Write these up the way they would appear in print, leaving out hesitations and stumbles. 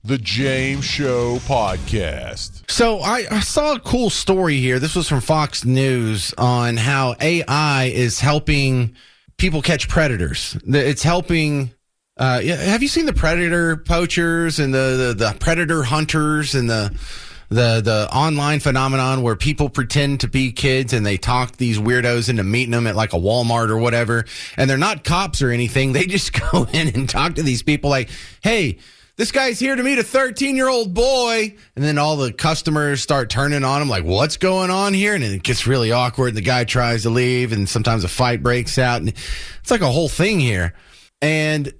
The James Show Podcast. So I saw a cool story here. This was from Fox News on how AI is helping people catch predators. It's helping. Have you seen the predator poachers and the predator hunters and the online phenomenon where people pretend to be kids and they talk these weirdos into meeting them at like a Walmart or whatever, and they're not cops or anything. They just go in and talk to these people like, hey, this guy's here to meet a 13-year-old boy. And then all the customers start turning on him like, what's going on here? And it gets really awkward. And the guy tries to leave, and sometimes a fight breaks out. And it's like a whole thing here. And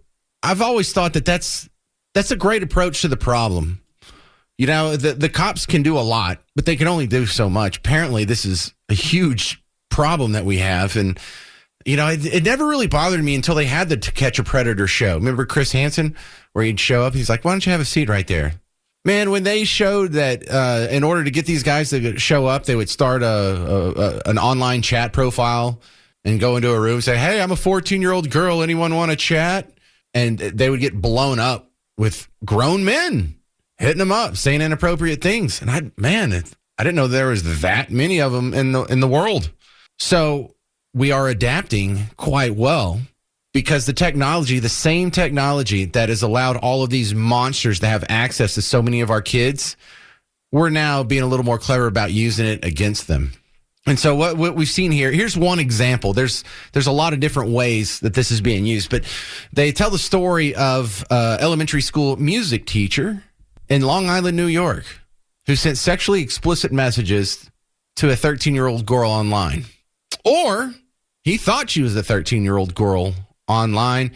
I've always thought that that's a great approach to the problem. You know, the cops can do a lot, but they can only do so much. Apparently, this is a huge problem that we have. And, you know, it never really bothered me until they had the To Catch a Predator show. Remember Chris Hansen, where he'd show up? He's like, why don't you have a seat right there? Man, when they showed that in order to get these guys to show up, they would start an online chat profile and go into a room and say, hey, I'm a 14-year-old girl. Anyone want to chat? And they would get blown up with grown men hitting them up, saying inappropriate things. And I didn't know there was that many of them in the world. So we are adapting quite well because the same technology that has allowed all of these monsters to have access to so many of our kids, we're now being a little more clever about using it against them. And so what we've seen here, here's one example. There's a lot of different ways that this is being used, but they tell the story of elementary school music teacher in Long Island, New York, who sent sexually explicit messages to a 13-year-old girl online. Or he thought she was a 13-year-old girl online.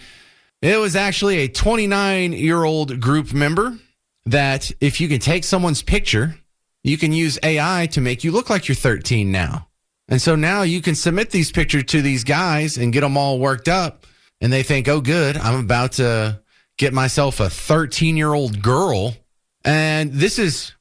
It was actually a 29-year-old group member that if you can take someone's picture, you can use AI to make you look like you're 13 now. And so now you can submit these pictures to these guys and get them all worked up. And they think, oh, good, I'm about to get myself a 13-year-old girl. And this is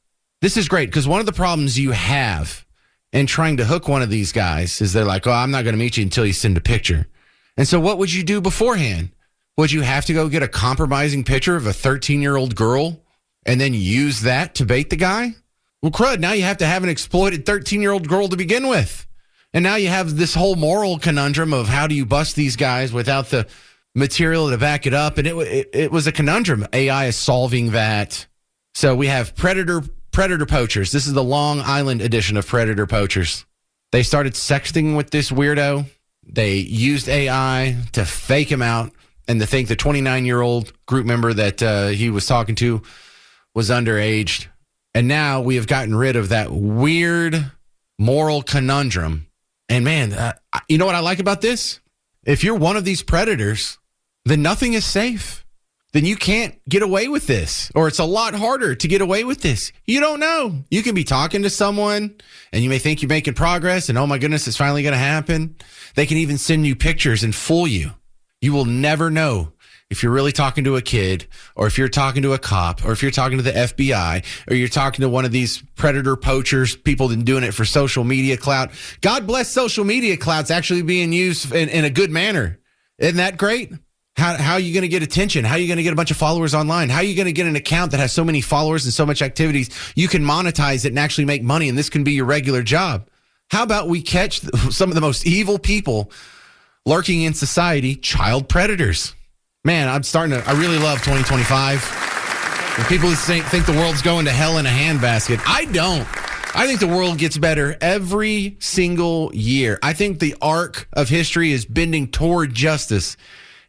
great because one of the problems you have in trying to hook one of these guys is they're like, oh, I'm not going to meet you until you send a picture. And so what would you do beforehand? Would you have to go get a compromising picture of a 13-year-old girl and then use that to bait the guy? Well, crud, now you have to have an exploited 13-year-old girl to begin with. And now you have this whole moral conundrum of how do you bust these guys without the material to back it up. And it was a conundrum. AI is solving that. So we have predator poachers. This is the Long Island edition of predator poachers. They started sexting with this weirdo. They used AI to fake him out and to think the 29-year-old group member that he was talking to was underage. And now we have gotten rid of that weird moral conundrum. And man, you know what I like about this? If you're one of these predators, then nothing is safe. Then you can't get away with this, or it's a lot harder to get away with this. You don't know. You can be talking to someone and you may think you're making progress and, oh my goodness, it's finally going to happen. They can even send you pictures and fool you. You will never know if you're really talking to a kid, or if you're talking to a cop, or if you're talking to the FBI, or you're talking to one of these predator poachers, people doing it for social media clout. God bless social media clout's actually being used in a good manner. Isn't that great? How are you going to get attention? How are you going to get a bunch of followers online? How are you going to get an account that has so many followers and so much activities? You can monetize it and actually make money, and this can be your regular job. How about we catch some of the most evil people lurking in society, child predators? Man, I really love 2025. When people think the world's going to hell in a handbasket, I don't. I think the world gets better every single year. I think the arc of history is bending toward justice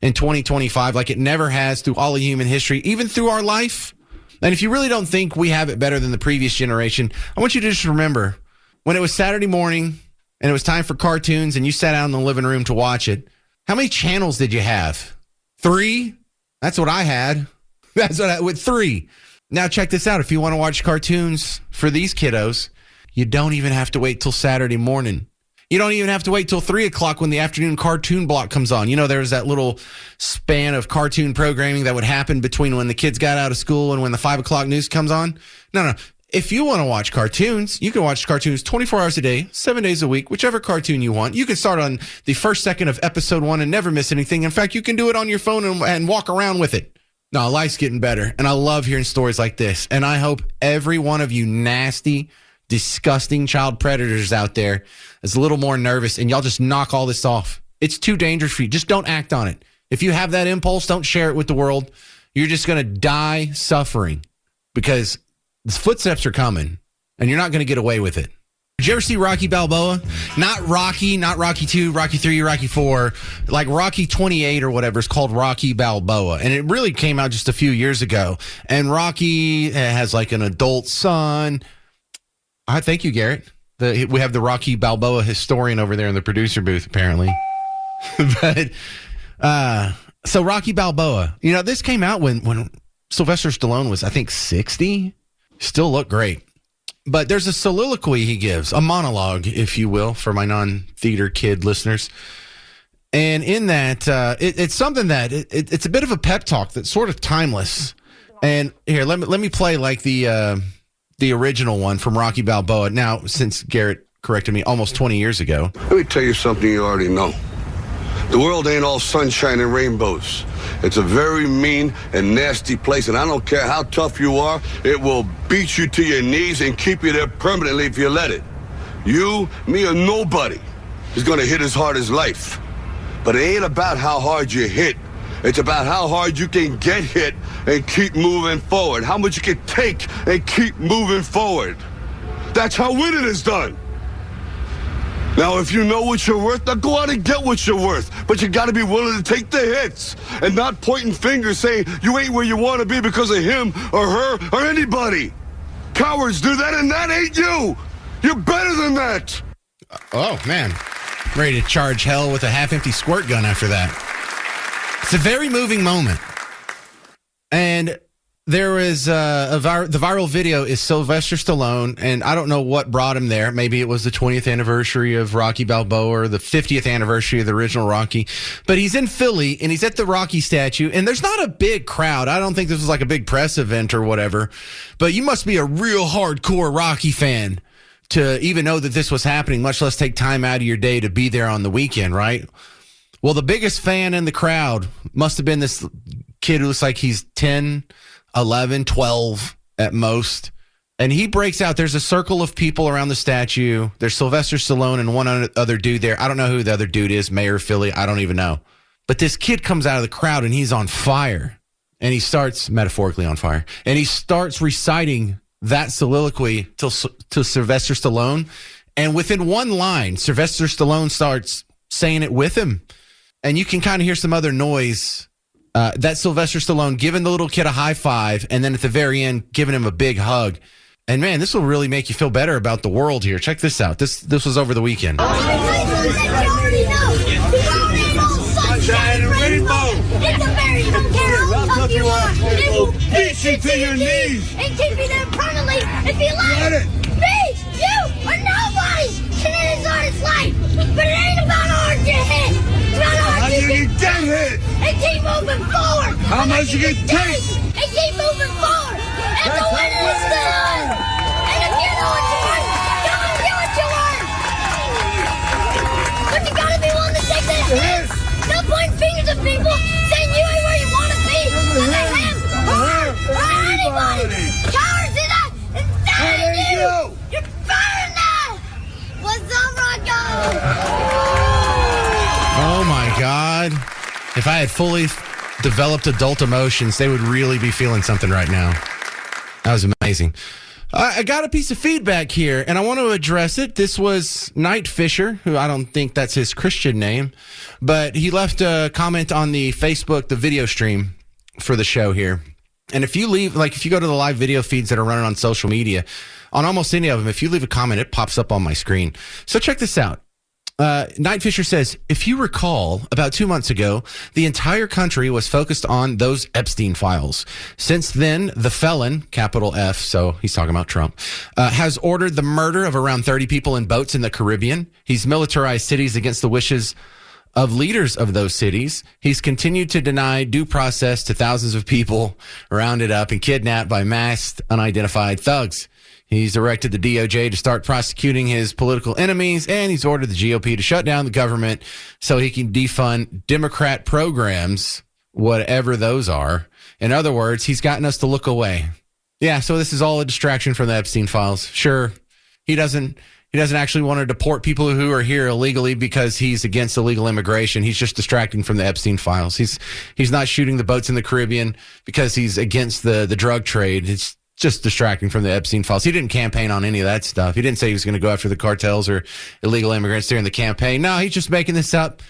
in 2025 like it never has through all of human history, even through our life. And if you really don't think we have it better than the previous generation, I want you to just remember when it was Saturday morning and it was time for cartoons and you sat out in the living room to watch it, how many channels did you have? 3? That's what I had. With 3. Now check this out. If you want to watch cartoons for these kiddos, you don't even have to wait till Saturday morning. You don't even have to wait till 3 o'clock when the afternoon cartoon block comes on. You know, there's that little span of cartoon programming that would happen between when the kids got out of school and when the 5 o'clock news comes on. No. If you want to watch cartoons, you can watch cartoons 24 hours a day, 7 days a week, whichever cartoon you want. You can start on the first second of episode 1 and never miss anything. In fact, you can do it on your phone and walk around with it. No, life's getting better. And I love hearing stories like this. And I hope every one of you nasty, disgusting child predators out there is a little more nervous and y'all just knock all this off. It's too dangerous for you. Just don't act on it. If you have that impulse, don't share it with the world. You're just going to die suffering because the footsteps are coming and you're not going to get away with it. Did you ever see Rocky Balboa? Not Rocky 2, Rocky 3, Rocky 4, like Rocky 28 or whatever. It's called Rocky Balboa. And it really came out just a few years ago. And Rocky has like an adult son. Thank you, Garrett. We have the Rocky Balboa historian over there in the producer booth, apparently. But so Rocky Balboa, this came out when Sylvester Stallone was, I think, 60. Still looked great. But there's a soliloquy he gives, a monologue, if you will, for my non-theater kid listeners. And in that, it's something that it's a bit of a pep talk that's sort of timeless. And here, let me play like the original one from Rocky Balboa. Now, since Garrett corrected me almost 20 years ago. Let me tell you something you already know. The world ain't all sunshine and rainbows. It's a very mean and nasty place, and I don't care how tough you are, it will beat you to your knees and keep you there permanently if you let it. You, me, or nobody is gonna hit as hard as life. But it ain't about how hard you hit. It's about how hard you can get hit and keep moving forward. How much you can take and keep moving forward. That's how winning is done. Now, if you know what you're worth, now go out and get what you're worth. But you got to be willing to take the hits and not pointing fingers saying you ain't where you want to be because of him or her or anybody. Cowards do that, and that ain't you. You're better than that. Oh, man. Ready to charge hell with a half-empty squirt gun after that. It's a very moving moment. And there is the viral video is Sylvester Stallone, and I don't know what brought him there. Maybe it was the 20th anniversary of Rocky Balboa or the 50th anniversary of the original Rocky. But he's in Philly, and he's at the Rocky statue, and there's not a big crowd. I don't think this was like a big press event or whatever. But you must be a real hardcore Rocky fan to even know that this was happening, much less take time out of your day to be there on the weekend, right? Well, the biggest fan in the crowd must have been this kid who looks like he's 10, 11, 12 at most. And he breaks out. There's a circle of people around the statue. There's Sylvester Stallone and one other dude there. I don't know who the other dude is, Mayor of Philly. I don't even know. But this kid comes out of the crowd and he's on fire. And he starts, metaphorically on fire, and he starts reciting that soliloquy to Sylvester Stallone. And within one line, Sylvester Stallone starts saying it with him. And you can kind of hear some other noise. That's Sylvester Stallone giving the little kid a high five, and then at the very end, giving him a big hug. And man, this will really make you feel better about the world here. Check this out. This was over the weekend. Sunshine and rainbow. It's a very don't care how tough you are. It will beat you to your knees and keep you there permanently if you let it. Me, you, or nobody can hit his hardest life. But it ain't about how hard you hit. It's about how hard you can get hit and keep moving forward. How much you can take and keep moving forward. And the winning is done. And if you know what you want, go and get what you want. But you gotta be willing to take that hit. No pointing fingers at people saying you ain't where you want to be. Because of him, or her, or anybody. Cowards do that, and that ain't you. You're better than that. What's up, Rocco? Oh, my God. If I had fully developed adult emotions, they would really be feeling something right now. That was amazing. I got a piece of feedback here, and I want to address it. This was Night Fisher, who I don't think that's his Christian name, but he left a comment on the Facebook, the video stream for the show here. And if you go to the live video feeds that are running on social media, on almost any of them, if you leave a comment, it pops up on my screen. So check this out. Night Fisher says, if you recall, about 2 months ago, the entire country was focused on those Epstein files. Since then, the felon, capital F, so he's talking about Trump, has ordered the murder of around 30 people in boats in the Caribbean. He's militarized cities against the wishes of leaders of those cities. He's continued to deny due process to thousands of people rounded up and kidnapped by masked, unidentified thugs. He's directed the DOJ to start prosecuting his political enemies, and he's ordered the GOP to shut down the government so he can defund Democrat programs, whatever those are. In other words, he's gotten us to look away. Yeah, so this is all a distraction from the Epstein files. Sure, he doesn't actually want to deport people who are here illegally because he's against illegal immigration. He's just distracting from the Epstein files. He's not shooting the boats in the Caribbean because he's against the drug trade. It's just distracting from the Epstein files. He didn't campaign on any of that stuff. He didn't say he was going to go after the cartels or illegal immigrants during the campaign. No, he's just making this up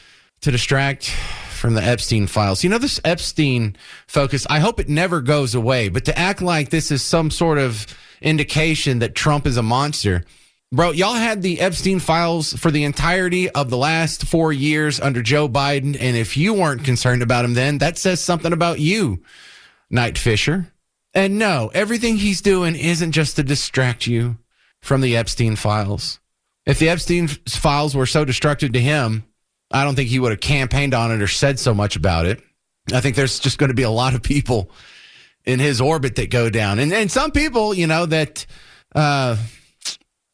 to distract from the Epstein files. You know, this Epstein focus, I hope it never goes away, but to act like this is some sort of indication that Trump is a monster. Bro, y'all had the Epstein files for the entirety of the last 4 years under Joe Biden, and if you weren't concerned about him then, that says something about you, Night Fisher. And no, everything he's doing isn't just to distract you from the Epstein files. If the Epstein files were so destructive to him, I don't think he would have campaigned on it or said so much about it. I think there's just going to be a lot of people in his orbit that go down. And some people, you know, that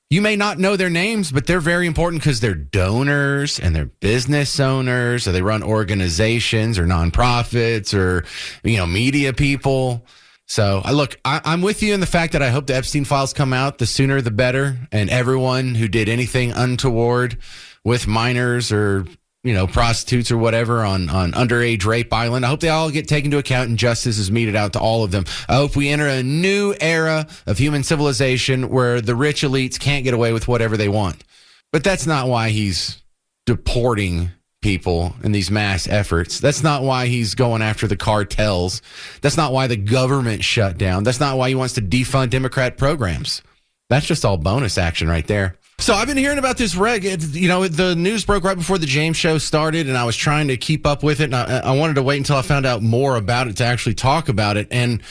you may not know their names, but they're very important because they're donors and they're business owners, or they run organizations or nonprofits or, you know, media people. So I'm with you in the fact that I hope the Epstein files come out. The sooner the better. And everyone who did anything untoward with minors or, you know, prostitutes or whatever on underage rape island, I hope they all get taken into account and justice is meted out to all of them. I hope we enter a new era of human civilization where the rich elites can't get away with whatever they want. But that's not why he's deporting people in these mass efforts. That's not why he's going after the cartels. That's not why the government shut down. That's not why he wants to defund Democrat programs. That's just all bonus action right there. So I've been hearing about this reg. You know, the news broke right before the James show started, and I was trying to keep up with it. And I wanted to wait until I found out more about it to actually talk about it. And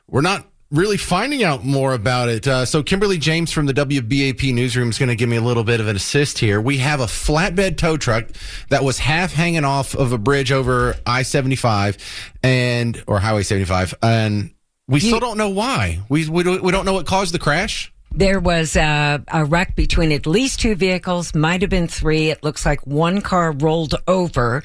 we're not really finding out more about it. So Kimberly James from the WBAP newsroom is going to give me a little bit of an assist here. We have a flatbed tow truck that was half hanging off of a bridge over I-75 or Highway 75, and we still don't know why. We don't know what caused the crash. There was a wreck between at least two vehicles, might have been three. It looks like one car rolled over,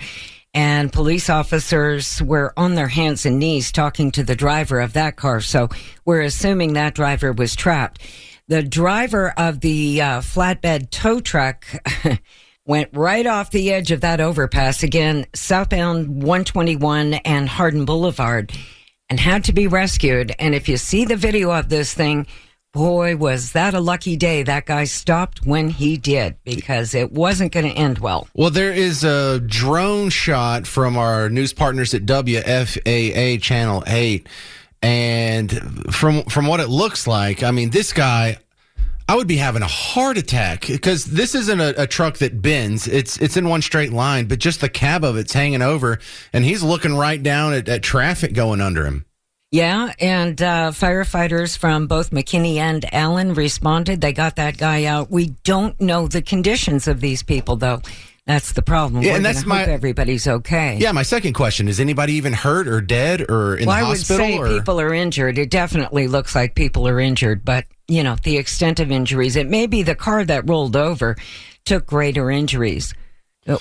and police officers were on their hands and knees talking to the driver of that car. So we're assuming that driver was trapped. The driver of the flatbed tow truck went right off the edge of that overpass, again, southbound 121 and Hardin Boulevard, and had to be rescued. And if you see the video of this thing, boy, was that a lucky day that guy stopped when he did, because it wasn't going to end well. Well, there is a drone shot from our news partners at WFAA Channel 8. And from what it looks like, I mean, this guy, I would be having a heart attack, because this isn't a truck that bends. It's in one straight line, but just the cab of it's hanging over, and he's looking right down at traffic going under him. Yeah, and firefighters from both McKinney and Allen responded. They got that guy out. We don't know the conditions of these people, though. That's the problem. Yeah, and that's hope everybody's okay. Yeah, my second question is: anybody even hurt or dead or in the hospital? I would say people are injured. It definitely looks like people are injured, but you know the extent of injuries. It may be the car that rolled over took greater injuries.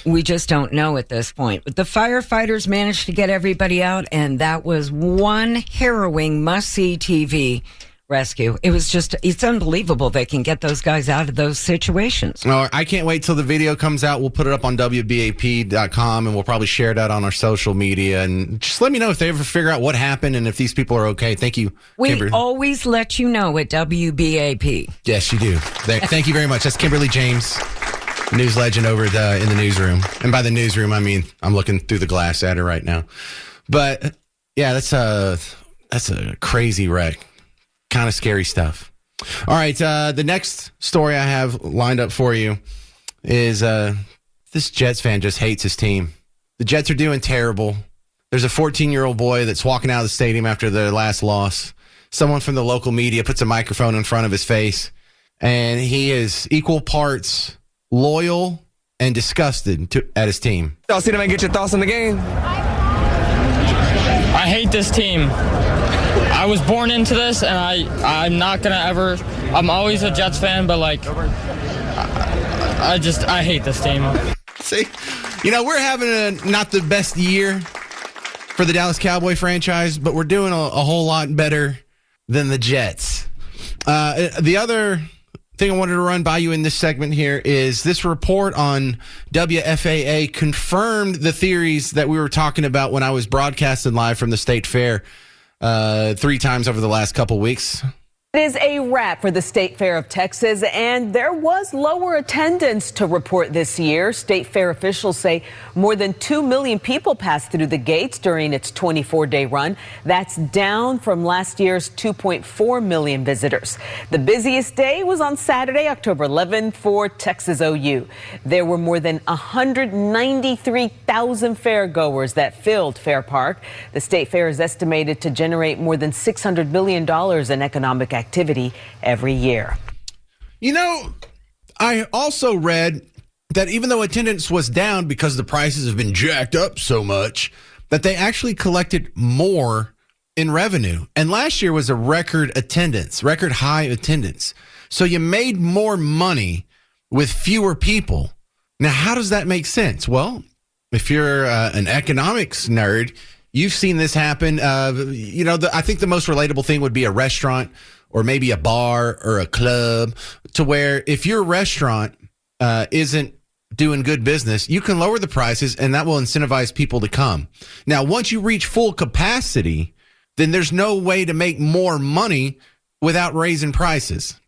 We just don't know at this point. But the firefighters managed to get everybody out, and that was one harrowing must-see TV rescue. It's unbelievable they can get those guys out of those situations. No, I can't wait till the video comes out. We'll put it up on WBAP.com, and we'll probably share it out on our social media. And just let me know if they ever figure out what happened and if these people are okay. Thank you, Kimberly. We always let you know at WBAP. Yes, you do. Thank you very much. That's Kimberly James, news legend over in the newsroom. And by the newsroom, I mean I'm looking through the glass at her right now. But yeah, that's a crazy wreck. Kind of scary stuff. All right, the next story I have lined up for you is this Jets fan just hates his team. The Jets are doing terrible. There's a 14-year-old boy that's walking out of the stadium after their last loss. Someone from the local media puts a microphone in front of his face, and he is equal parts loyal and disgusted at his team. Y'all see them and get your thoughts on the game? I hate this team. I was born into this, and I'm not going to ever... I'm always a Jets fan, but, like, I hate this team. See, you know, we're having not the best year, for the Dallas Cowboy franchise, but we're doing a whole lot better than the Jets. The other thing I wanted to run by you in this segment here is this report on WFAA confirmed the theories that we were talking about when I was broadcasting live from the State Fair 3 times over the last couple weeks. It is a wrap for the State Fair of Texas, and there was lower attendance to report this year. State Fair officials say more than 2 million people passed through the gates during its 24-day run. That's down from last year's 2.4 million visitors. The busiest day was on Saturday, October 11, for Texas OU. There were more than 193,000 fairgoers that filled Fair Park. The State Fair is estimated to generate more than $600 million in economic activity every year. You know, I also read that even though attendance was down because the prices have been jacked up so much, that they actually collected more in revenue. And last year was a record high attendance. So you made more money with fewer people. Now, how does that make sense? Well, if you're an economics nerd, you've seen this happen. I think the most relatable thing would be a restaurant or maybe a bar or a club, to where if your restaurant isn't doing good business, you can lower the prices and that will incentivize people to come. Now, once you reach full capacity, then there's no way to make more money without raising prices.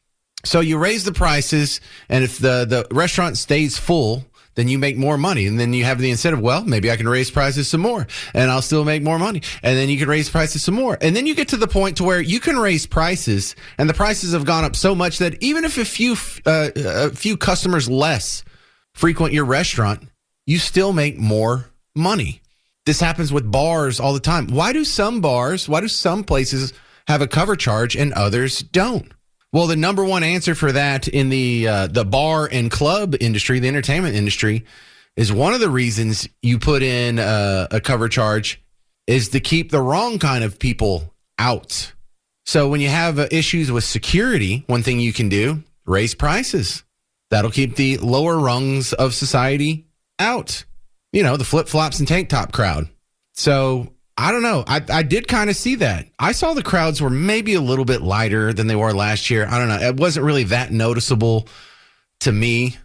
So you raise the prices, and if the restaurant stays full, then you make more money. And then you have the incentive, well, maybe I can raise prices some more and I'll still make more money. And then you can raise prices some more. And then you get to the point to where you can raise prices, and the prices have gone up so much that even if a few customers less frequent your restaurant, you still make more money. This happens with bars all the time. Why do some places have a cover charge and others don't? Well, the number one answer for that in the bar and club industry, the entertainment industry, is one of the reasons you put in a cover charge is to keep the wrong kind of people out. So when you have issues with security, one thing you can do, raise prices. That'll keep the lower rungs of society out. You know, the flip-flops and tank top crowd. So I don't know. I did kind of see that. I saw the crowds were maybe a little bit lighter than they were last year. I don't know. It wasn't really that noticeable to me.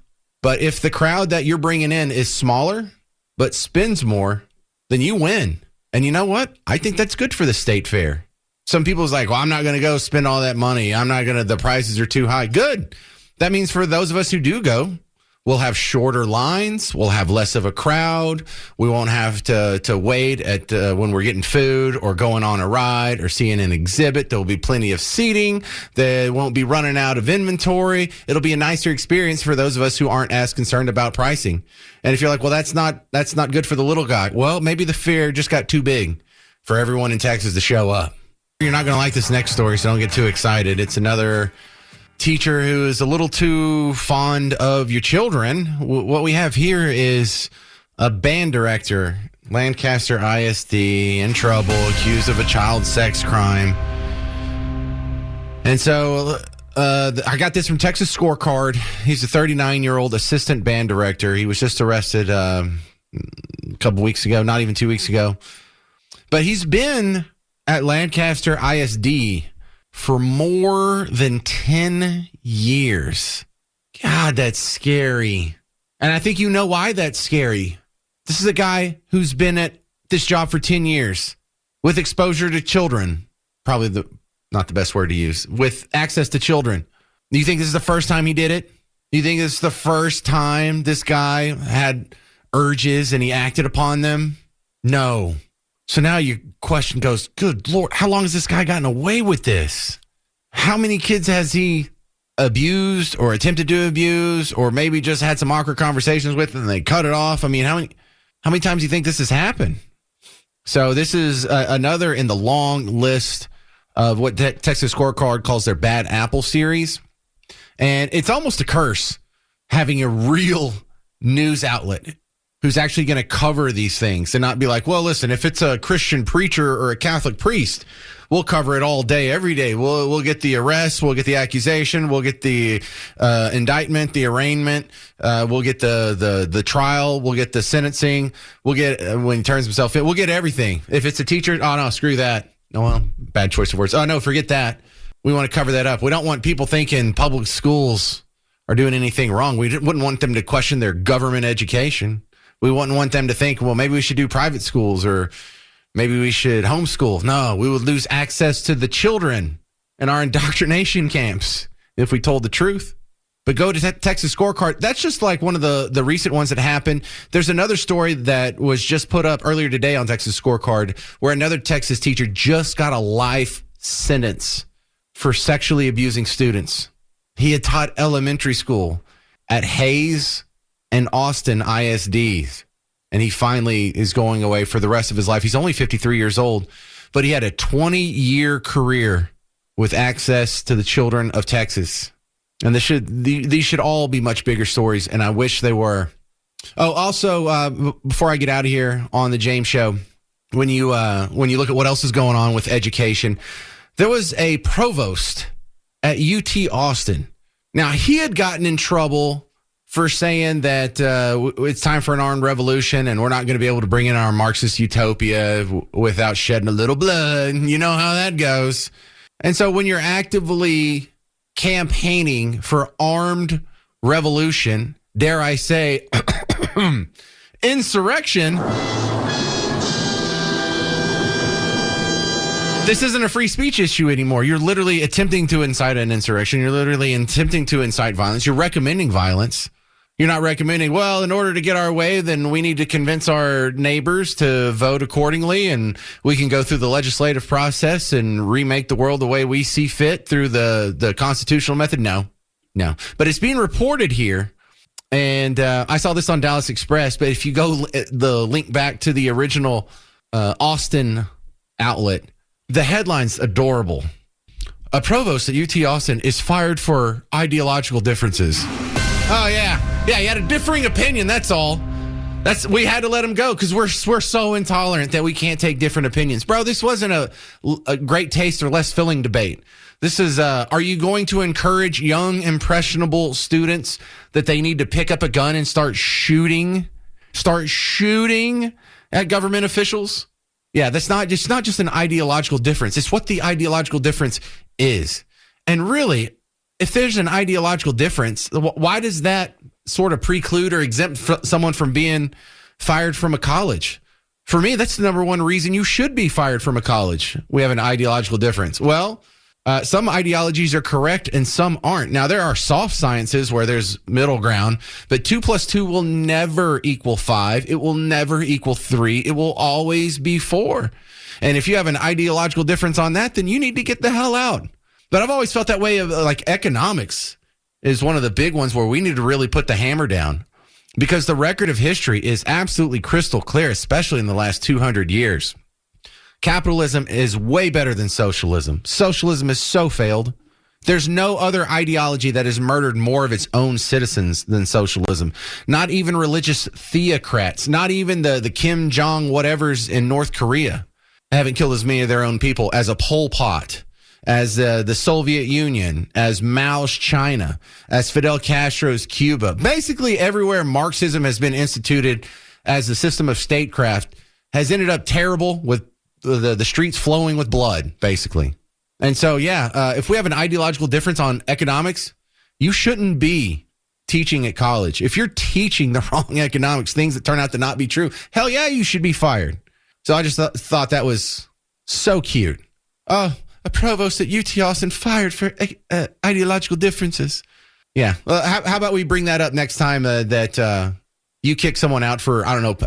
But if the crowd that you're bringing in is smaller but spends more, then you win. And you know what? I think that's good for the State Fair. Some people's like, well, I'm not going to go spend all that money. The prices are too high. Good. That means for those of us who do go, we'll have shorter lines. We'll have less of a crowd. We won't have to wait at when we're getting food or going on a ride or seeing an exhibit. There will be plenty of seating. They won't be running out of inventory. It'll be a nicer experience for those of us who aren't as concerned about pricing. And if you're like, well, that's not good for the little guy. Well, maybe the fair just got too big for everyone in Texas to show up. You're not going to like this next story, so don't get too excited. It's another teacher who is a little too fond of your children. What we have here is a band director, Lancaster ISD, in trouble, accused of a child sex crime. And so I got this from Texas Scorecard. He's a 39-year-old assistant band director. He was just arrested a couple weeks ago, not even 2 weeks ago. But he's been at Lancaster ISD for more than 10 years. God, that's scary. And I think you know why that's scary. This is a guy who's been at this job for 10 years with exposure to children. Probably not the best word to use. With access to children. Do you think this is the first time he did it? Do you think this is the first time this guy had urges and he acted upon them? No. So now your question goes, good Lord, how long has this guy gotten away with this? How many kids has he abused or attempted to abuse, or maybe just had some awkward conversations with and they cut it off? I mean, how many times do you think this has happened? So this is another in the long list of what Texas Scorecard calls their bad apple series. And it's almost a curse having a real news outlet. who's actually going to cover these things and not be like, well, listen, if it's a Christian preacher or a Catholic priest, we'll cover it all day, every day. We'll get the arrest, we'll get the accusation, we'll get the indictment, the arraignment, we'll get the trial, we'll get the sentencing, we'll get when he turns himself in, we'll get everything. If it's a teacher, oh no, screw that. No, well, bad choice of words. Oh no, forget that. We want to cover that up. We don't want people thinking public schools are doing anything wrong. We wouldn't want them to question their government education. We wouldn't want them to think, well, maybe we should do private schools or maybe we should homeschool. No, we would lose access to the children in our indoctrination camps if we told the truth. But go to Texas Scorecard. That's just like one of the recent ones that happened. There's another story that was just put up earlier today on Texas Scorecard where another Texas teacher just got a life sentence for sexually abusing students. He had taught elementary school at Hayes and Austin ISDs, and he finally is going away for the rest of his life. He's only 53 years old, but he had a 20-year career with access to the children of Texas. And these should all be much bigger stories, and I wish they were. Oh, also, before I get out of here on the James Show, when you look at what else is going on with education, there was a provost at UT Austin. Now, he had gotten in trouble for saying that it's time for an armed revolution and we're not going to be able to bring in our Marxist utopia without shedding a little blood. You know how that goes. And so when you're actively campaigning for armed revolution, dare I say, insurrection, this isn't a free speech issue anymore. You're literally attempting to incite an insurrection. You're literally attempting to incite violence. You're recommending violence. You're not recommending, well, in order to get our way, then we need to convince our neighbors to vote accordingly, and we can go through the legislative process and remake the world the way we see fit through the constitutional method. No. But it's being reported here, and I saw this on Dallas Express, but if you go the link back to the original Austin outlet, the headline's adorable. A provost at UT Austin is fired for ideological differences. Oh, yeah. Yeah, he had a differing opinion, that's all. We had to let him go because we're so intolerant that we can't take different opinions. Bro, this wasn't a great taste or less filling debate. This is, are you going to encourage young, impressionable students that they need to pick up a gun and start shooting at government officials? Yeah, it's not just an ideological difference. It's what the ideological difference is. And really, if there's an ideological difference, why does that sort of preclude or exempt someone from being fired from a college? For me, that's the number one reason you should be fired from a college. We have an ideological difference. Well, some ideologies are correct and some aren't. Now, there are soft sciences where there's middle ground, but 2 + 2 will never equal 5. It will never equal 3. It will always be 4. And if you have an ideological difference on that, then you need to get the hell out. But I've always felt that way of like economics is one of the big ones where we need to really put the hammer down because the record of history is absolutely crystal clear, especially in the last 200 years. Capitalism is way better than socialism. Socialism is so failed. There's no other ideology that has murdered more of its own citizens than socialism. Not even religious theocrats, not even the Kim Jong whatevers in North Korea haven't killed as many of their own people as a Pol Pot, as the Soviet Union, as Mao's China, as Fidel Castro's Cuba. Basically, everywhere Marxism has been instituted as a system of statecraft has ended up terrible with the streets flowing with blood, basically. And so, if we have an ideological difference on economics, you shouldn't be teaching at college. If you're teaching the wrong economics, things that turn out to not be true, hell yeah, you should be fired. So I just thought that was so cute. A provost at UT Austin fired for ideological differences. Yeah. Well, how about we bring that up next time that you kick someone out for, I don't know,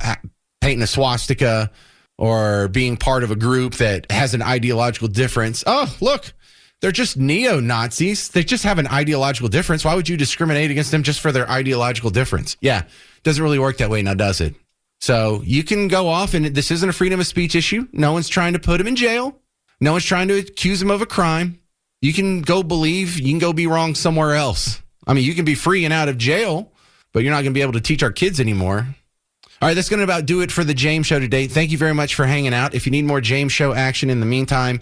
painting a swastika or being part of a group that has an ideological difference. Oh, look, they're just neo-Nazis. They just have an ideological difference. Why would you discriminate against them just for their ideological difference? Yeah. Doesn't really work that way now, does it? So you can go off, and this isn't a freedom of speech issue. No one's trying to put him in jail. No one's trying to accuse him of a crime. You can go believe, you can go be wrong somewhere else. I mean, you can be free and out of jail, but you're not going to be able to teach our kids anymore. All right, that's going to about do it for the James Show today. Thank you very much for hanging out. If you need more James Show action in the meantime,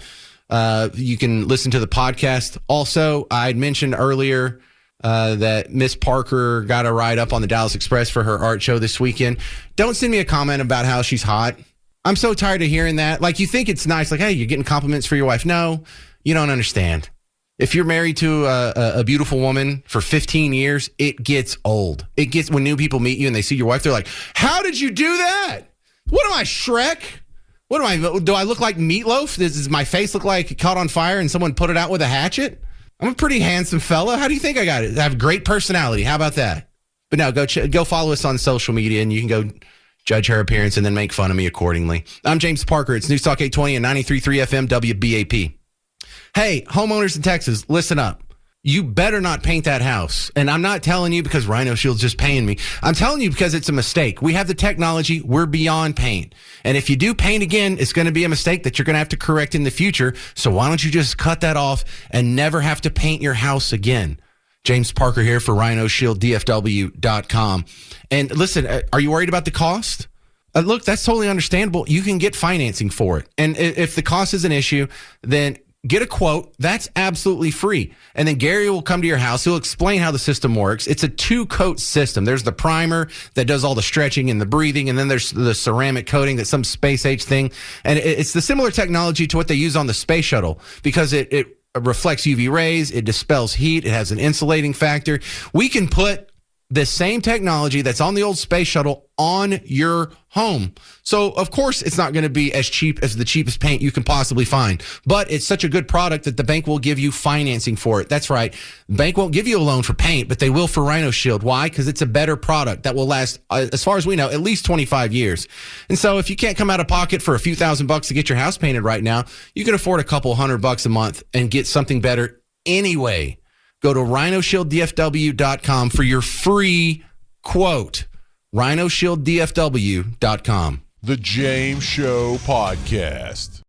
you can listen to the podcast. Also, I had mentioned earlier that Miss Parker got a ride up on the Dallas Express for her art show this weekend. Don't send me a comment about how she's hot. I'm so tired of hearing that. Like, you think it's nice, like, hey, you're getting compliments for your wife. No, you don't understand. If you're married to a beautiful woman for 15 years, it gets old. It gets, when new people meet you and they see your wife, they're like, how did you do that? What am I, Shrek? What am I? Do I look like Meatloaf? Does my face look like it caught on fire and someone put it out with a hatchet? I'm a pretty handsome fella. How do you think I got it? I have great personality. How about that? But no, go follow us on social media and you can go judge her appearance and then make fun of me accordingly. I'm James Parker. It's News Talk 820 and 93.3 FM WBAP. Hey, homeowners in Texas, listen up. You better not paint that house. And I'm not telling you because Rhino Shield's just paying me. I'm telling you because it's a mistake. We have the technology. We're beyond paint. And if you do paint again, it's going to be a mistake that you're going to have to correct in the future. So why don't you just cut that off and never have to paint your house again? James Parker here for RhinoShieldDFW.com. And listen, are you worried about the cost? Look, that's totally understandable. You can get financing for it. And if the cost is an issue, then get a quote. That's absolutely free. And then Gary will come to your house. He'll explain how the system works. It's a 2-coat system. There's the primer that does all the stretching and the breathing. And then there's the ceramic coating that's some space age thing. And it's the similar technology to what they use on the space shuttle because it reflects UV rays. It dispels heat. It has an insulating factor. We can put the same technology that's on the old space shuttle on your home. So, of course, it's not going to be as cheap as the cheapest paint you can possibly find. But it's such a good product that the bank will give you financing for it. That's right. The bank won't give you a loan for paint, but they will for Rhino Shield. Why? Because it's a better product that will last, as far as we know, at least 25 years. And so if you can't come out of pocket for a few $1,000s to get your house painted right now, you can afford a couple $100 a month and get something better anyway. Go to RhinoShieldDFW.com for your free quote. RhinoShieldDFW.com. The James Show Podcast.